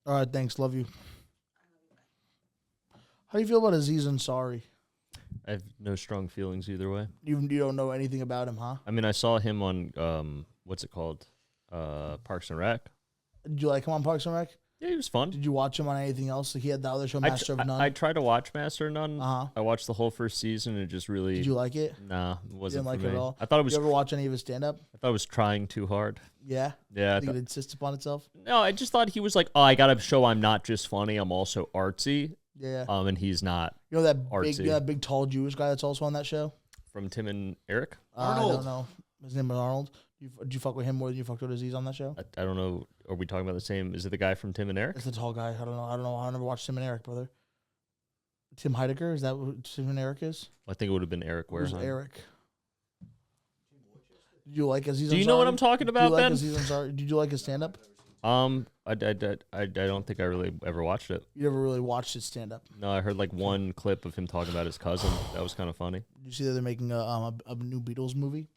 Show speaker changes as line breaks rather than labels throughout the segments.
All right, thanks. Love you. How do you feel about Aziz Ansari?
I have no strong feelings either way.
You don't know anything about him, huh?
I mean, I saw him on what's it called, Parks and Rec.
Did you like him on Parks and Rec?
Yeah, he was fun.
Did you watch him on anything else? Like he had the other show, Master of None.
I tried to watch Master of None.
Uh-huh.
I watched the whole first season, and it just really.
Did you like it?
Nah, it wasn't
Didn't like
for
it
me.
at all.
I thought it was.
You ever watch any of his stand-up?
I thought it was trying too hard.
Yeah.
Yeah.
Think it insists upon itself?
No, I just thought he was like, oh, I gotta show I'm not just funny, I'm also artsy.
Yeah.
And he's not.
You know that
artsy.
big, that big tall Jewish guy that's also on that show?
From Tim and Eric?
I don't know. His name is Arnold. Did you fuck with him more than you fucked with Aziz on that show?
I don't know. Are we talking about the same? Is it the guy from Tim and Eric?
It's the tall guy. I don't know. I never watched Tim and Eric, brother. Tim Heidecker? Is that what Tim and Eric is?
I think it would have been Eric
Where's
Wareheim.
Eric? Did you like Aziz Ansari?
Do you know what I'm talking about, Ben?
Did you like his stand-up?
I don't think I really ever watched it.
You never really watched his stand-up?
No, I heard like one clip of him talking about his cousin. That was kind of funny.
Did you see that they're making a new Beatles movie?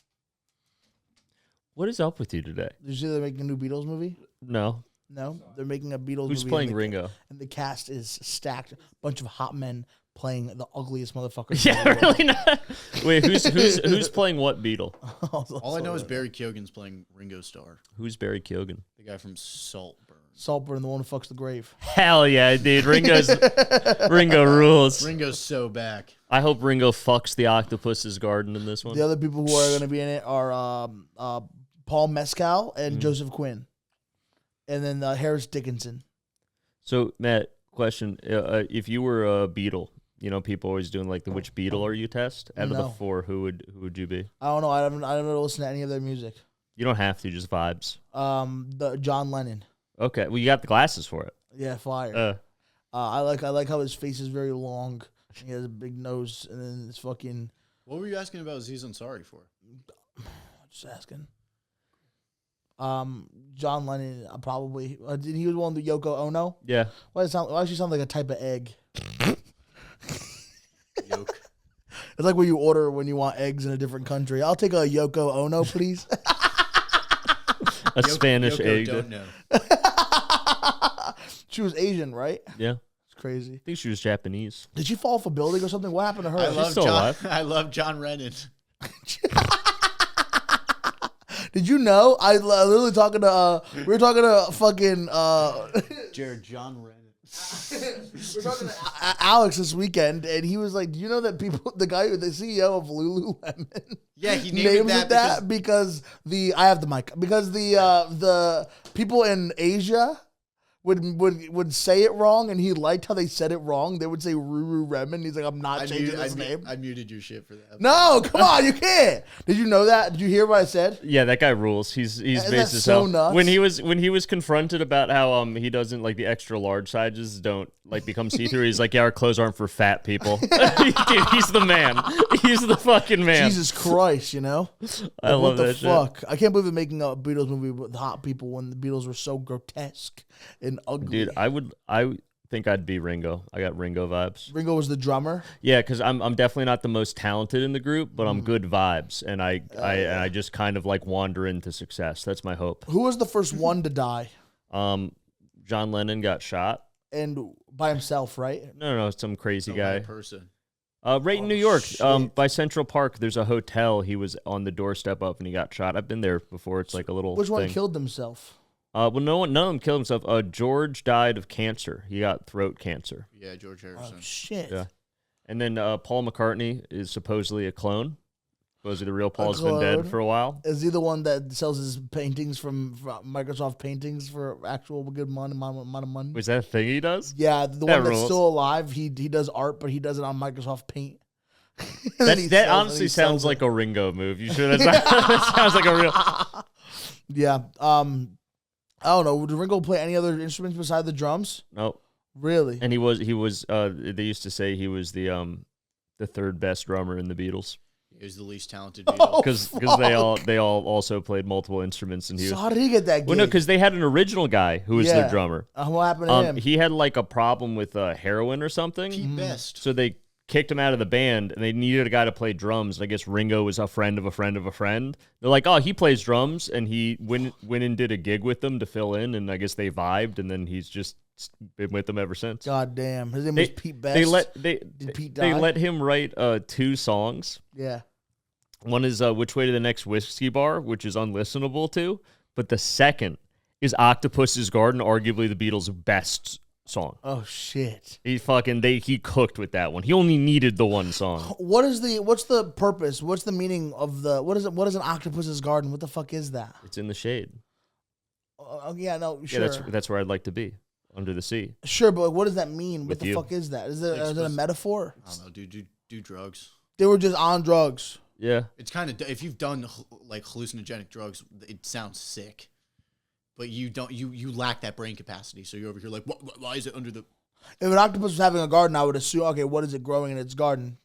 What is up with you today?
Did you see they're making a new Beatles movie?
No.
No? They're making a Beatles movie.
Who's playing Ringo?
And the cast is stacked. A bunch of hot men playing the ugliest motherfuckers.
Yeah, really not. Wait, who's playing what Beatle?
All I know is Barry Keoghan's playing Ringo Starr.
Who's Barry Keoghan?
The guy from Saltburn.
Saltburn, the one who fucks the grave.
Hell yeah, dude. Ringo rules.
Ringo's so back.
I hope Ringo fucks the octopus's garden in this one.
The other people who are going to be in it are Paul Mescal and Joseph Quinn. And then Harris Dickinson.
So, Matt, question. If you were a Beatle, you know, people always doing like the which Beatle are you test? Out of the four, who would you be?
I don't know. I haven't listened to any of their music.
You don't have to, just vibes.
The John Lennon.
Okay, well, you got the glasses for it.
Yeah, fire. I like how his face is very long. He has a big nose, and then it's fucking.
What were you asking about Aziz Ansari for?
Just asking. John Lennon probably. He was one of the Yoko Ono.
Yeah.
Why does she sound like a type of egg?
Yoke.
It's like when you order when you want eggs in a different country. I'll take a Yoko Ono, please.
A Spanish
Yoko
egg.
Don't know.
She was Asian, right?
Yeah.
It's crazy.
I think she was Japanese.
Did she fall off a building or something? What happened to her?
I love John Lennon.
Did you know? I literally talking to we were talking to fucking
Jared John Lennon.
we're talking to Alex this weekend, and he was like, "Do you know that people, the CEO of Lululemon,
Yeah, he named
it that because I have the mic because the people in Asia." Would say it wrong, and he liked how they said it wrong. They would say Ruru Remen. He's like, I'm not changing his name.
I muted your shit for that.
No, come on, you can't. Did you know that? Did you hear what I said?
Yeah, that guy rules. He's based as
so
hell.
nuts.
When he was confronted about how he doesn't like the extra large sizes don't like become see through. He's like, yeah, our clothes aren't for fat people. Dude, he's the man. He's the fucking man.
Jesus Christ, you know?
I love
what the
that
fuck? I can't believe they're making a Beatles movie with hot people when the Beatles were so grotesque and ugly.
Dude, I think I'd be Ringo. I got Ringo vibes.
Ringo was the drummer.
Yeah, because I'm definitely not the most talented in the group, but I'm good vibes, and I just kind of like wander into success. That's my hope.
Who was the first one to die?
John Lennon got shot.
And by himself, right?
No, some crazy guy.
Person.
Right in New York,
shit.
by Central Park, there's a hotel. He was on the doorstep up, and he got shot. I've been there before. It's like a little.
Which one
thing.
killed himself?
Well, none of them killed himself. George died of cancer. He got throat cancer.
Yeah, George Harrison.
Oh shit!
Yeah, and then Paul McCartney is supposedly a clone. Supposedly the real Paul's been dead for a while.
Is he the one that sells his paintings from Microsoft Paintings for actual good amount of money?
Was that a thing he does?
Yeah, the
That
one that's
rules.
still alive. He does art, but he does it on Microsoft Paint.
That honestly sounds like a Ringo move. You sure that sounds like a real?
Yeah. I don't know. Did Ringo play any other instruments besides the drums?
No.
Really?
And he was. They used to say he was the third best drummer in the Beatles.
He was the least talented
Oh,
Beatle.
Because they all also played multiple instruments, and he
So
was.
how did he get that gig?
Well, no, because they had an original guy who was the
Yeah.
drummer.
What happened to him?
He had like a problem with heroin or something.
Pete Best.
So they kicked him out of the band, and they needed a guy to play drums. And I guess Ringo was a friend of a friend of a friend. They're like, oh, he plays drums, and he went and did a gig with them to fill in, and I guess they vibed, and then he's just been with them ever since.
God damn. His name was Pete Best. Did Pete die?
They let him write 2 songs.
Yeah.
One is Which Way to the Next Whiskey Bar, which is unlistenable to. But the second is Octopus's Garden, arguably the Beatles' best song.
Oh shit.
He cooked with that one. He only needed the one song.
What's the purpose? What's the meaning of what is an octopus's garden? What the fuck is that?
It's in the shade.
Yeah, no, sure.
Yeah, that's where I'd like to be. Under the sea.
Sure, but what does that mean?
With
what the
you.
fuck is that? Is it a metaphor?
I don't know, do drugs.
They were just on drugs.
Yeah.
It's kind of, if you've done like hallucinogenic drugs, it sounds sick. But you don't, you lack that brain capacity. So you're over here like, why is it under the...
If an octopus was having a garden, I would assume, okay, what is it growing in its garden?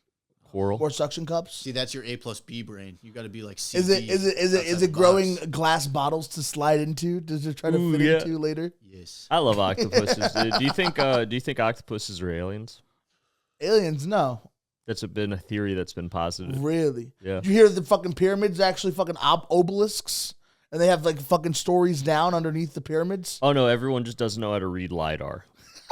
Coral.
Or suction cups?
See, that's your A+B brain. You got to be like C.
Is it growing glass bottles to slide into, to try to fit into later?
Yes.
I love octopuses. Dude. Do you think octopuses are aliens?
Aliens, no.
That's been a theory that's been posited.
Really?
Yeah.
Did you hear that the fucking pyramids are actually fucking obelisks? And they have like fucking stories down underneath the pyramids?
Oh no, everyone just doesn't know how to read LiDAR.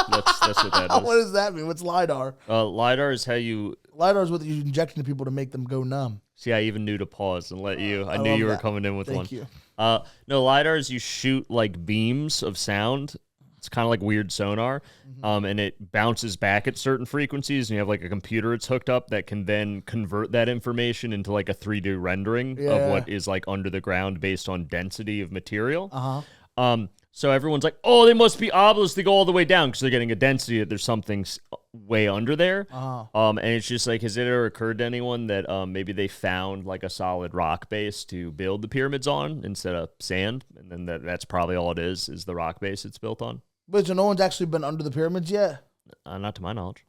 That's what that is.
What does that mean? What's LiDAR?
LiDAR is how you...
LiDAR is what you inject into people to make them go numb.
See, I even knew to pause and let you... I knew
love
you were
that.
coming in with one.
Thank you.
No, LiDAR is you shoot like beams of sound. It's kind of like weird sonar. And it bounces back at certain frequencies, and you have like a computer it's hooked up that can then convert that information into like a 3D rendering of what is like under the ground based on density of material. So everyone's like, oh, they must be obelisks. They go all the way down because they're getting a density that there's something way under there. And it's just like, has it ever occurred to anyone that maybe they found like a solid rock base to build the pyramids on instead of sand? And then that's probably all it is the rock base it's built on.
But so no one's actually been under the pyramids yet?
Not to my knowledge.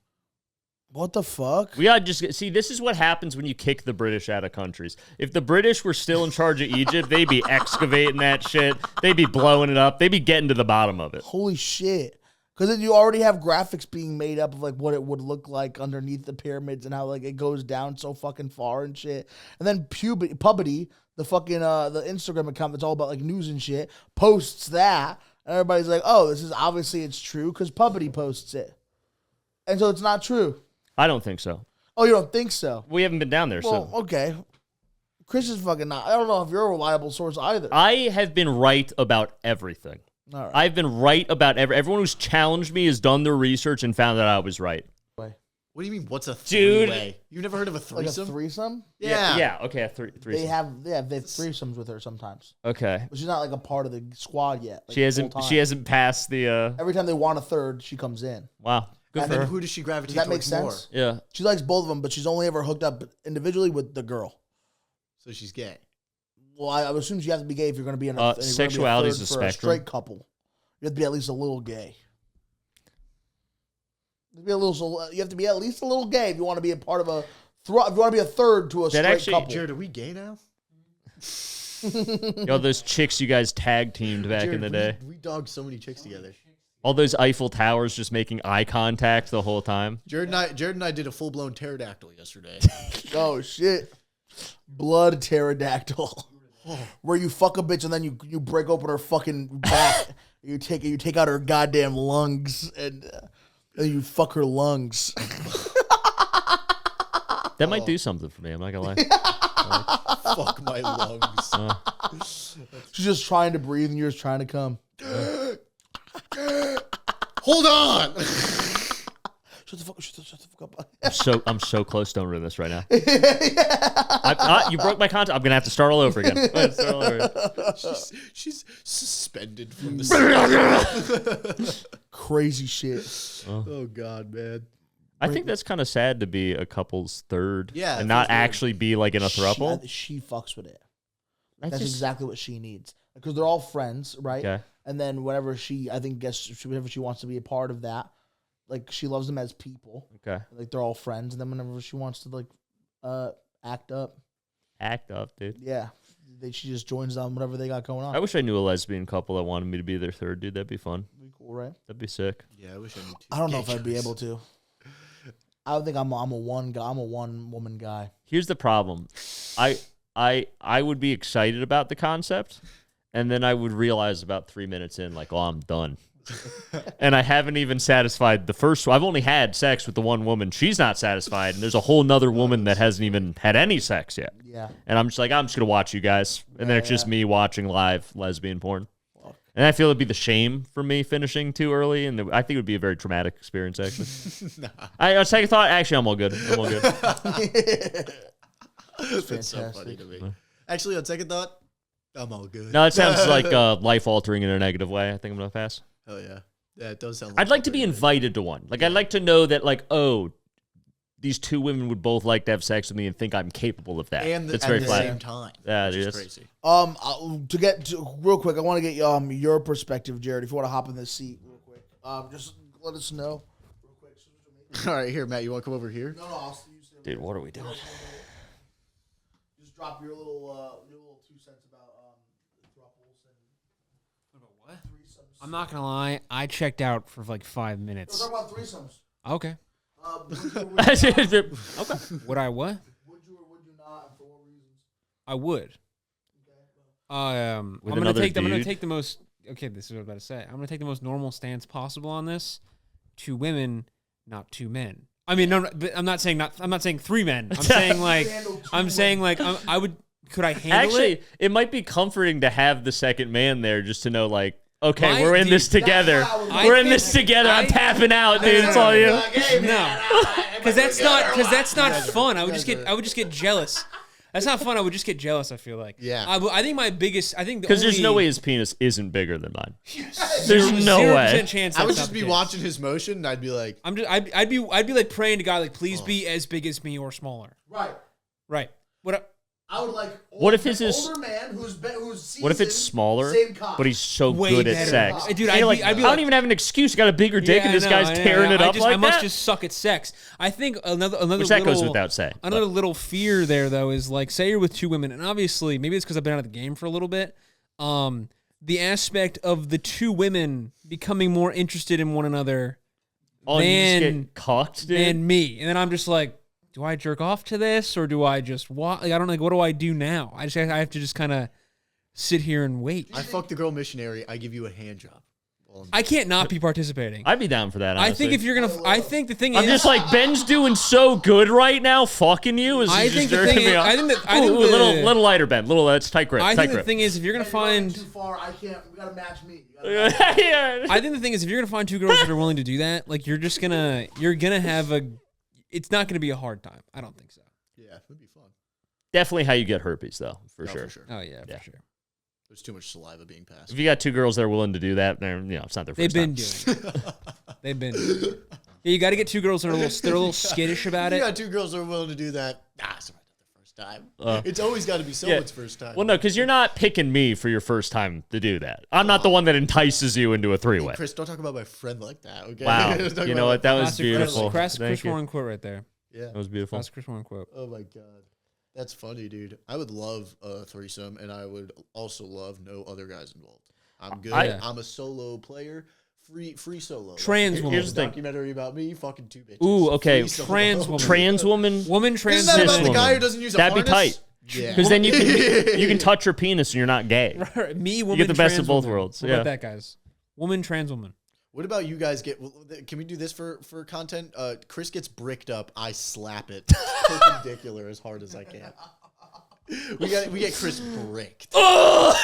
What the fuck?
We gotta just see. This is what happens when you kick the British out of countries. If the British were still in charge of Egypt, they'd be excavating that shit. They'd be blowing it up. They'd be getting to the bottom of it.
Holy shit. Because then you already have graphics being made up of like what it would look like underneath the pyramids and how like it goes down so fucking far and shit. And then Pubbity, the fucking the Instagram account that's all about like news and shit, posts that. And everybody's like, oh, this is obviously it's true because Pubbity posts it. And so it's not true.
I don't think so.
Oh, you don't think so?
We haven't been down there,
Well,
so.
okay. Chris is fucking not. I don't know if you're a reliable source either.
I have been right about everything.
All right.
I've been right about everyone who's challenged me has done their research and found that I was right.
What do you mean, what's a
Dude.
three-way? You've never heard of a
Like
threesome?
a threesome?
Yeah.
Yeah. Okay. Three.
They have threesomes with her sometimes.
Okay.
But she's not like a part of the squad yet. Like,
She hasn't.
full time.
She hasn't passed the.
Every time they want a third, she comes in.
Wow. Good
And
for
then
her.
who does she gravitate
Does that make
towards
sense?
more?
Yeah.
She likes both of them, but she's only ever hooked up individually with the girl.
So she's gay.
Well, I would assume you have to be gay if you're going to be in a
Sexuality is a
for
spectrum.
a straight couple. You have to be at least a little gay. You have to be at least a little gay if you want to be a part of a. If you want to be a third to a straight couple.
Jared, are we gay now?
Yo, those chicks you guys tag teamed back
Jared,
in the day.
We dogged so many chicks together.
All those Eiffel Towers just making eye contact the whole time.
Jared and I did a full-blown pterodactyl yesterday.
Oh shit! Blood pterodactyl, where you fuck a bitch and then you break open her fucking back. you take out her goddamn lungs and you fuck her lungs.
That might do something for me. I'm not gonna lie.
Fuck my lungs.
She's just trying to breathe and you're just trying to come.
Hold on.
Shut the fuck up.
I'm so close to ruin this right now. You broke my contract. I'm gonna have to start all over again.
She's suspended from the
Crazy shit.
Oh God, man.
I think that's kind of sad to be a couple's third,
Yeah,
and
it
not
feels weird.
actually be like in a throuple.
She fucks with it.
That's
That's
just-
exactly what she needs because they're all friends, right?
Okay.
And then whenever whenever she wants to be a part of that, like she loves them as people.
Okay.
Like they're all friends, and then whenever she wants to like act up,
dude.
yeah, she just joins them whatever they got going on.
I wish I knew a lesbian couple that wanted me to be their third, dude. That'd be fun.
Be cool, right?
That'd be sick.
Yeah, I wish I knew too.
I don't know if I'd be able to. I don't think I'm a one guy. I'm a one woman guy.
Here's the problem. I would be excited about the concept, and then I would realize about 3 minutes in, like, oh, I'm done. And I haven't even satisfied the first one. I've only had sex with the one woman. She's not satisfied, and there's a whole nother woman that hasn't even had any sex yet.
Yeah.
And I'm just like, I'm just going to watch you guys. And then it's just me watching live lesbian porn. And I feel it'd be the shame for me finishing too early, and I think it would be a very traumatic experience, actually. On second thought, actually, I'm all good. I'm all good.
That's so funny to me. Actually, on second thought, I'm all good.
No, it sounds like life-altering in a negative way. I think I'm going to pass.
Oh, yeah. Yeah, it does sound
I'd like to be invited to one. Like, I'd like to know that, like, oh, these two women would both like to have sex with me and think I'm capable of that.
And
that's
at
very
the
flattering.
same time.
Yeah,
which
it
is
is.
crazy.
To get to, real quick, I want to get your perspective, Jared. If you want to hop in this seat real quick, just let us know. Real quick.
All right, here, Matt. You want to come over here?
No, I'll see you.
Dude, what are we doing?
Just drop your little 2 cents about throuples and
What?
threesomes.
I'm not gonna lie. I checked out for like 5 minutes.
We're talking about threesomes.
Okay.
Okay.
Would I what?
Would you or would you not, and for what reasons?
I would. I'm
With
gonna
another
take. I'm gonna
dude?
take the most. Okay, this is what I'm about to say. I'm gonna take the most normal stance possible on this. 2 women, not 2 men. I mean, no, but I'm not saying not. I'm not saying 3 men. I'm saying like. I'm saying like. I would. Could I handle
Actually,
it?
it might be comforting to have the second man there just to know, like, okay,
My-
we're in
dude,
this together.
that's what I
We're
would
in this together. I'm tapping out, dude. It's all you.
No, because that's not fun. I would just get jealous. That's not fun. I would just get jealous. I feel like.
Yeah.
I think my biggest. I think
Because there's no way his penis isn't bigger than mine. There's no
0%
way.
chance.
I would
that's not
just
the
be
case.
watching his motion, and I'd be like,
I'd be like praying to God, like, please be as big as me or smaller.
Right.
Right. What?
I would like.
What if his is-
older man who's seasoned,
What if it's smaller,
same cock.
but he's so
Way
good at
better.
sex?
Dude,
And you're like,
I'd be
I don't
like-
even have an excuse. Got a bigger dick, and this guy's tearing it up like
I must
that.
just suck at sex. I think another
Which that
little,
goes without saying.
Another
but-
little fear there though is like, say you're with 2 women, and obviously maybe it's because I've been out of the game for a little bit. The aspect of the 2 women becoming more interested in one another
Oh, you just
than
get cocked, dude.
than me, and then I'm just like, do I jerk off to this or do I just walk? Like, I don't know. Like, what do I do now? I have to just kind of sit here and wait.
I fucked the girl missionary. I give you a hand job.
I can't not be participating.
I'd be down for that.
I
Honestly.
think if you're gonna, I think the thing
I'm
is,
just like, Ben's doing so good right now, fucking you. Is
I
he's
think
just
the thing
jerking me
is,
off.
I think that I think
Ooh,
the,
little lighter, Ben. That's tight grip.
I
tight
think the
grip.
thing is, if you're gonna
If you're going
find,
too far, I can't. You gotta match me. You gotta match
Yeah.
I think the thing is, if you're gonna find 2 girls that are willing to do that, like you're gonna have a, it's not gonna be a hard time. I don't think so.
Yeah, it would be fun.
Definitely how you get herpes, though, for
No,
sure.
For sure.
Oh yeah,
Yeah.
for sure.
There's too much saliva being passed.
If you got 2 girls that are willing to do that, then it's not their
They've
first
been
time.
doing it. They've been doing it. Yeah, you got to get 2 girls that are they're a little skittish about
You
it.
got 2 girls that are willing to do that. It's not the first time. It's always got to be someone's first time.
Well, no, because you're not picking me for your first time to do that. I'm not the one that entices you into a 3-way.
Chris, don't talk about my friend like that, okay?
Wow.
Let's talk
You
about
know
my
what? That was
Classic
beautiful.
Chris
Thank you.
Warren quote right there.
Yeah.
That was beautiful.
Classic Chris Warren quote.
Oh my god, that's funny, dude. I would love a threesome, and I would also love no other guys involved. I'm good. I'm a solo player, free solo.
Trans woman.
Here's the thing.
Documentary about me, fucking 2 bitches.
Ooh, okay.
Free solo.
Trans woman.
Trans woman.
Woman trans.
Isn't that about
cis
the guy
woman.
who doesn't use a
That'd be
harness?
tight.
Yeah.
Because then you can touch your penis and you're not gay.
Me, woman.
get the best
trans
of both
woman.
worlds,
What
yeah.
about that, guys? Woman, trans woman.
What about you guys can we do this for content? Chris gets bricked up. I slap it perpendicular as hard as I can. We get Chris bricked.
Oh.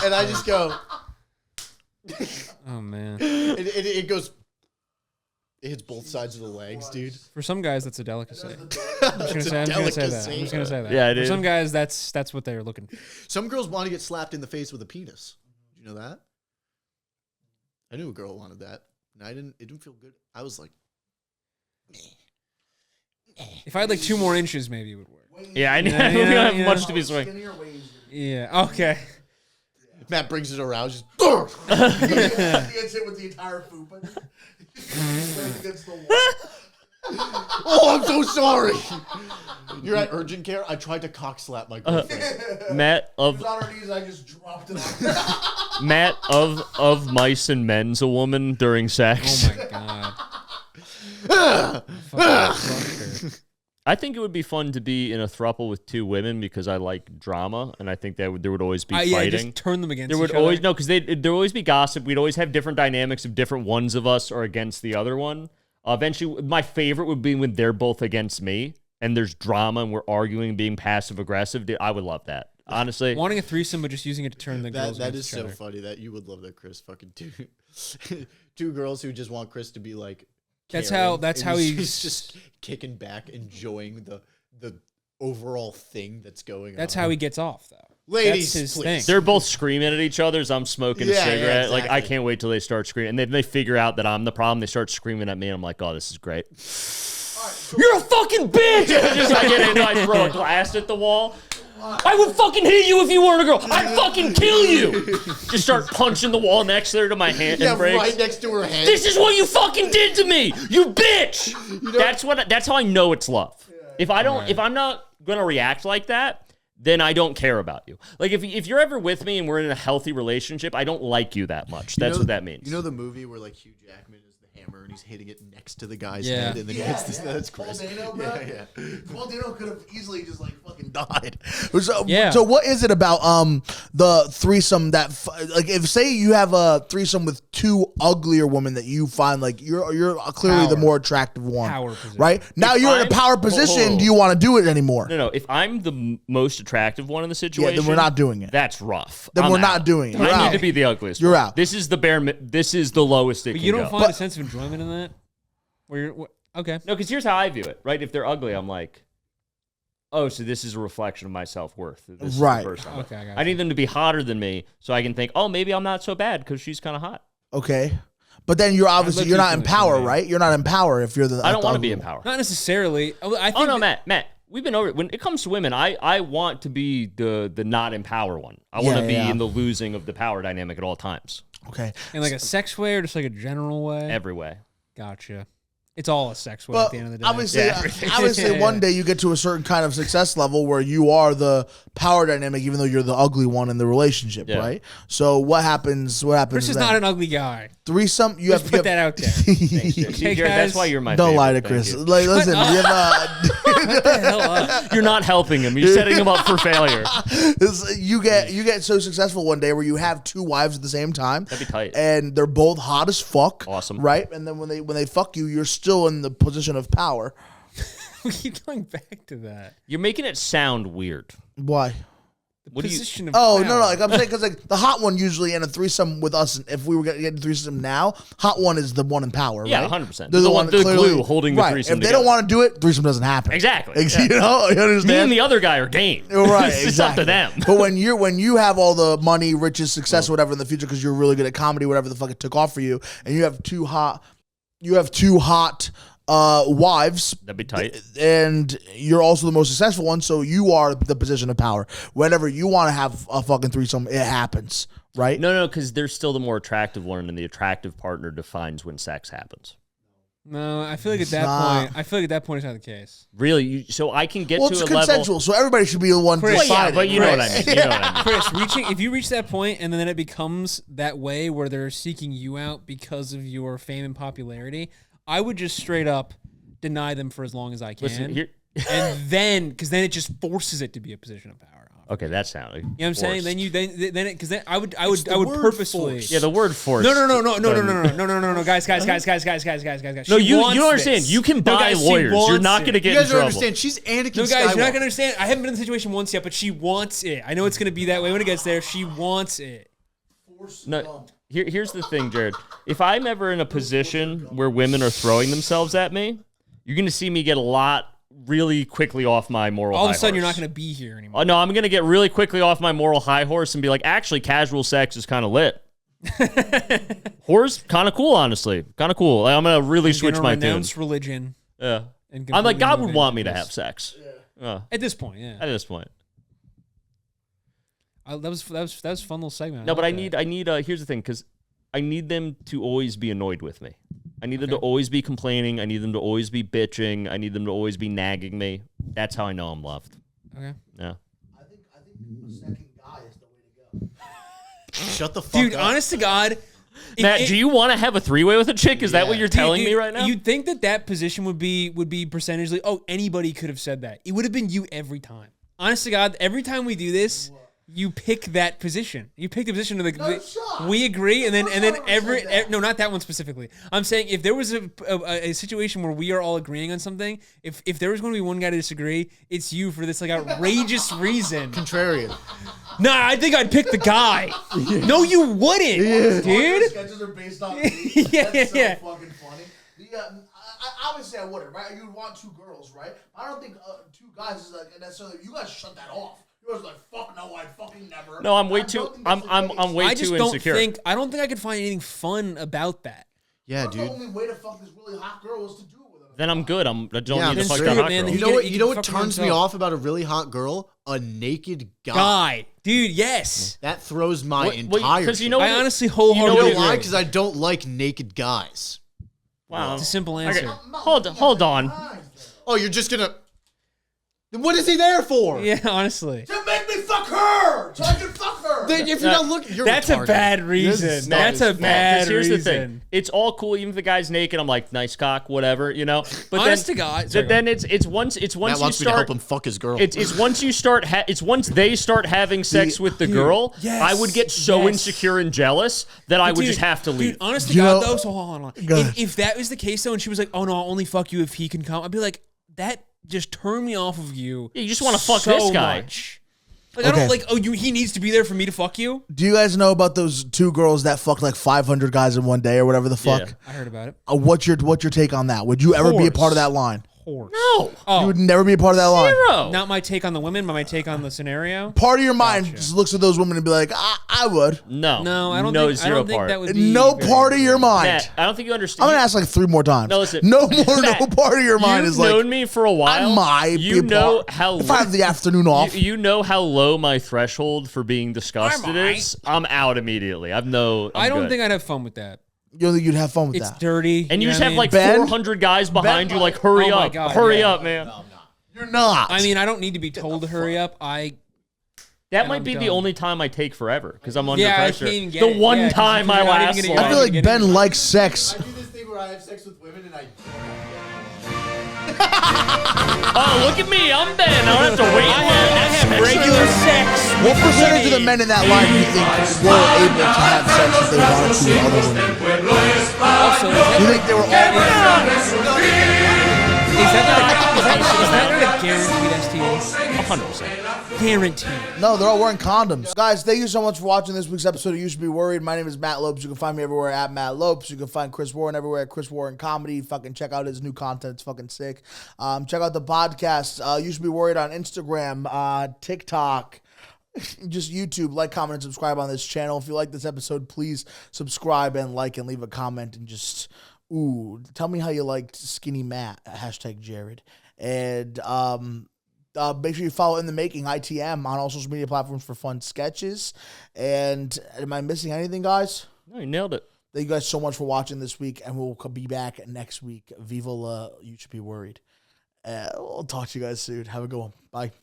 And I just go,
Oh man.
it goes, it hits both sides of the legs, dude.
For some guys, that's a delicacy.
It's a
I'm just gonna say that.
delicacy.
I'm just gonna say that.
Yeah, it
For
is.
some guys, that's what they're looking for.
Some girls want to get slapped in the face with a penis. Did you know that? I knew a girl wanted that, and it didn't feel good. I was like,
If I had like 2 more inches, maybe it would work.
Yeah, I know.
Yeah,
we don't have
yeah.
much to be swinging.
Skinnier ways.
Yeah. Okay.
Matt brings it around, just
He gets hit with the entire fupa. Slams against the wall.
oh, I'm so sorry. You're at urgent care. I tried to cock slap my girlfriend.
Matt
He
of
was on her knees. I just dropped it on.
Matt of mice and men's a woman during sex.
Oh my god. Fuck her.
I think it would be fun to be in a throuple with 2 women because I like drama, and I think that there would always be
Yeah,
fighting.
just turn them against
There would
each
always
other.
because there would always be gossip. We'd always have different dynamics of different ones of us are against the other one. Eventually, my favorite would be when they're both against me, and there's drama, and we're arguing, being passive aggressive. I would love that. Honestly,
Wanting a threesome, but just using it to turn the girls
That
against
is
each
so
other.
funny that you would love that, Chris. Fucking two girls who just want Chris to be like.
That's
caring,
how
and
he's
just kicking back, enjoying the overall thing that's going on.
That's how he gets off, though.
Ladies,
That's his
please.
thing.
they're both screaming at each other as I'm smoking a
Yeah, yeah,
cigarette. Like, I
exactly.
can't wait till they start screaming. And then they figure out that I'm the problem. They start screaming at me, and I'm like, oh, this is great. You're a fucking bitch! I get into, I throw a glass at the wall. I would fucking hit you if you weren't a girl. I'd fucking kill you. Just start punching the wall next there to my hand
Yeah,
and breaks.
right next to her head.
This is what you fucking did to me, you bitch. That's how I know it's love. If I'm not gonna react like that, then I don't care about you. Like if you're ever with me and we're in a healthy relationship, I don't like you that much. That's what that means.
You know the movie where like Hugh Jackman is the hammer and he's hitting it next to the guy's
Yeah.
head, and then he hits this. That's
Paul
Chris.
Dano, bro.
Yeah.
Paul Dano could have easily just like fucking died.
Yeah.
So what is it about the threesome that like if say you have a threesome with 2 uglier women that you find like you're clearly the
Power.
more attractive one,
Power position.
right? Now
If
you're in a
I'm-
power position.
Whoa.
Do you want to do it anymore?
No. If I'm the most attractive one in the
Yeah,
situation,
then we're not doing it.
That's rough.
Then
I'm
we're not
out.
doing it. You're
I
out.
need to be the ugliest.
You're
one.
out.
This is this is the lowest it
But
can
you don't
go.
find a sense of enjoyment in that? Where you're okay.
No, because here's how I view it. Right? If they're ugly, I'm like, oh, so this is a reflection of my self-worth. This is the
Right.
person I'm with.
Okay, I got
I need them to be hotter than me so I can think, oh, maybe I'm not so bad because she's kind of hot.
Okay, but then you're obviously
let
you're
you
not in
finish
power,
something.
right? You're not in power if you're the.
I don't want to
ugly
be in
one.
power.
Not necessarily. I think
Oh, no,
that-
Matt, we've been over it. When it comes to women, I want to be the not in power one. I want to be
Yeah.
in the losing of the power dynamic at all times.
Okay,
in like a sex way or just like a general way.
Every way.
Gotcha. It's all a sex way
well,
at the end of the day.
obviously,
Yeah.
obviously,
Yeah.
one day you get to a certain kind of success level where you are the power dynamic, even though you're the ugly one in the relationship,
Yeah.
right? So what happens? What happens?
Chris is
then?
not an ugly guy.
Threesome. You
Let's
have
put that out there.
See,
Okay,
Jared, that's
guys?
why you're my
Don't
favorite.
lie to
Thank
Chris.
you.
Like, listen, you have,
What the hell up?
You're not helping him. You're setting him up for failure.
you get so successful one day where you have 2 wives at the same time.
That'd be tight.
And they're both hot as fuck.
Awesome.
Right? And then when they fuck you, you're still in the position of power.
We keep going back to that.
You're making it sound weird.
Why?
What do you?
Position of
Oh,
power.
no, like I'm saying, because like the hot one usually in a threesome with us, if we were getting a threesome now, hot one is the one in power,
Yeah,
right?
100%.
They're the one
the
that clearly,
glue holding the
right.
threesome
If they
together.
don't want to do it, threesome doesn't happen.
Exactly.
You
Yeah.
know, you understand?
Me and the other guy are game.
Right,
It's
exactly.
just up to them.
But when you have all the money, riches, success, whatever in the future, because you're really good at comedy, whatever the fuck it took off for you, and you have 2 hot wives,
That'd be tight.
and you're also the most successful one, so you are the position of power. Whenever you want to have a fucking threesome, it happens, right?
No, because they're still the more attractive one, and the attractive partner defines when sex happens.
No, I feel like at
It's
that
not.
point, it's not the case.
Really? So I can get
Well,
to
it's
a
consensual,
level.
so everybody should be the one
Chris,
Well, yeah,
deciding.
but you know what I
right?
mean. You know what I mean.
Chris, if you reach that point and then it becomes that way where they're seeking you out because of your fame and popularity, I would just straight up deny them for as long as I can.
Listen, here.
And then, because then it just forces it to be a position of power.
Okay, that sounded.
You know what I'm saying? Then because then I would
the word
purposefully.
force.
Yeah, the word force.
No, guys, guys.
No,
She
you
wants
don't understand.
this.
You can
No,
buy
guys, she
lawyers. You're
wants
not
it.
going to get
You
in
guys don't
trouble.
understand. She's Anakin
No, guys,
Skywalker.
you're not gonna understand. I haven't been in the situation once yet, but she wants it. I know it's gonna be that way when it gets there. She wants it.
No, here's the thing, Jared. If I'm ever in a position where women are throwing themselves at me, you're going to see me get a lot really quickly off my moral
All of
high
a sudden, you're
horse.
not gonna be here anymore.
Oh, no, I'm going to get really quickly off my moral high horse and be like, actually, casual sex is kind of lit. Whore's kind of cool, honestly. Kind of cool. Like, I'm going to really switch
Gonna
my tune.
renounce religion.
Yeah.
And
I'm like,
completely
God
move
would want me
into
to
this.
have sex.
At this point, yeah.
At this point.
That was a fun little segment.
No, but I
like that.
need. Here's the thing, because I need them to always be annoyed with me. I need them to always be complaining. I need them to always be bitching. I need them to always be nagging me. That's how I know I'm loved.
Okay.
Yeah.
I think a second guy is the way to go.
Shut the fuck
Dude,
up.
honest to God,
Matt, do you want to have a three-way with a chick? Is that what you're telling me right now?
You'd think that position would be percentagely. Oh, anybody could have said that. It would have been you every time. Honest to God, every time we do this, you pick that position. You pick the position of we agree, and then no, not that one specifically. I'm saying if there was a situation where we are all agreeing on something, if there was going to be one guy to disagree, it's you for this like outrageous reason.
Contrarian.
Nah, I think I'd pick the guy. No, you wouldn't, dude.
Sketches are based on
Yeah.
fucking funny. Obviously I wouldn't, right? You'd want two girls, right? I don't think two guys is like necessarily. You guys shut that off. You guys like, fuck no, I'd fucking never.
No, I'm way too. I'm way too insecure.
I don't think I could find anything fun about that.
Yeah,
That's
dude.
the only way to fuck this really hot girl is to do it with her.
Then I'm good. I don't need to fuck
screw
that
it,
hot
man.
girl.
He
You know what
fuck
turns me
himself.
off about a really hot girl? A naked guy.
Dude, yes.
That throws my entire.
Because you
shit.
know,
I honestly
You
wholeheartedly
know why?
agree.
Because I don't like naked guys.
wow,
It's a simple answer.
Okay. Hold on.
Oh, you're just gonna. Then what is he there for?
Yeah, honestly.
To make me fuck her, so I can fuck her.
Then if you're not looking, you're
That's
retarded.
a bad reason. That's a bad
Here's
reason.
the thing. It's all cool, even if the guy's naked. I'm like, nice cock, whatever, you know. But
Honest
then,
to God.
But
Sorry,
then it's once
Matt
you
wants me to
start.
help him fuck his girl.
It's once you start. It's once they start having sex with the girl.
yes,
I would get so
yes.
insecure and jealous that I would
Dude,
just have to leave.
Dude, honest to
You
God,
know-
though, so hold on.
Go ahead.
If that was the case, though, and she was like, oh, no, I'll only fuck you if he can come, I'd be like, that just turned me off of you.
Yeah, you just wanna fuck
so
this guy.
much. Like, I
Okay.
don't like, he needs to be there for me to fuck you?
Do you guys know about those two girls that fucked like 500 guys in one day or whatever the fuck?
Yeah.
I heard about it.
What's your take on that? Would you ever be a part of that line?
Horse.
No.
Oh,
You would never be a part of that line.
Zero.
not my take on the women, but my take on the scenario.
Part of your mind just looks at those women and be like, I would.
No.
No, I don't
no,
think, I
zero
don't think
part.
that would be
No
very-
part of your mind.
Matt, I don't think you understand.
I'm gonna ask like 3 more times.
No, listen.
No more.
Matt,
no part of your mind
You've
is like.
known me for a while.
I might.
You
be a
know
part.
how.
If I have the afternoon off.
You know how low my threshold for being disgusted
might.
is. I'm out immediately. I'm
I don't
good.
think I'd have fun with that.
You don't think you'd have fun with
It's
that?
dirty.
And you
know
just
what
have
I
like
mean?
Ben?
400 guys behind you, like, hurry
Oh my
up,
God,
hurry
yeah.
up, man.
You're not.
I mean, I don't need to be told to hurry up.
That might be the
done.
only time I take forever because I'm under
Yeah, I
pressure.
can't even get
The
it.
one
Yeah, 'cause
time
you're
I
not even
last
gonna
long.
I feel like Ben likes sex.
I do this thing where I have sex with women and I.
Oh, look at me, I'm Ben. I don't have to wait.
I have regular sex.
What percentage of the men in that line do you think were able to have sex if they wanted to with other women?
Also,
Do you think they were all?
is that a guaranteed STD?
100%.
Guaranteed.
No, they're all wearing condoms. Guys, thank you so much for watching this week's episode of You Should Be Worried. My name is Matt Lopes. You can find me everywhere at Matt Lopes. You can find Chris Warren everywhere at Chris Warren Comedy. Fucking check out his new content. It's fucking sick. Check out the podcast. You Should Be Worried on Instagram, TikTok, just YouTube. Like, comment, and subscribe on this channel. If you like this episode, please subscribe and like and leave a comment and just, tell me how you liked Skinny Matt, hashtag Jared. And, make sure you follow In the Making, ITM, on all social media platforms for fun sketches. And am I missing anything, guys?
No, you nailed it.
Thank you guys so much for watching this week, and we'll be back next week. Viva la You Should Be Worried. We'll talk to you guys soon. Have a good one. Bye.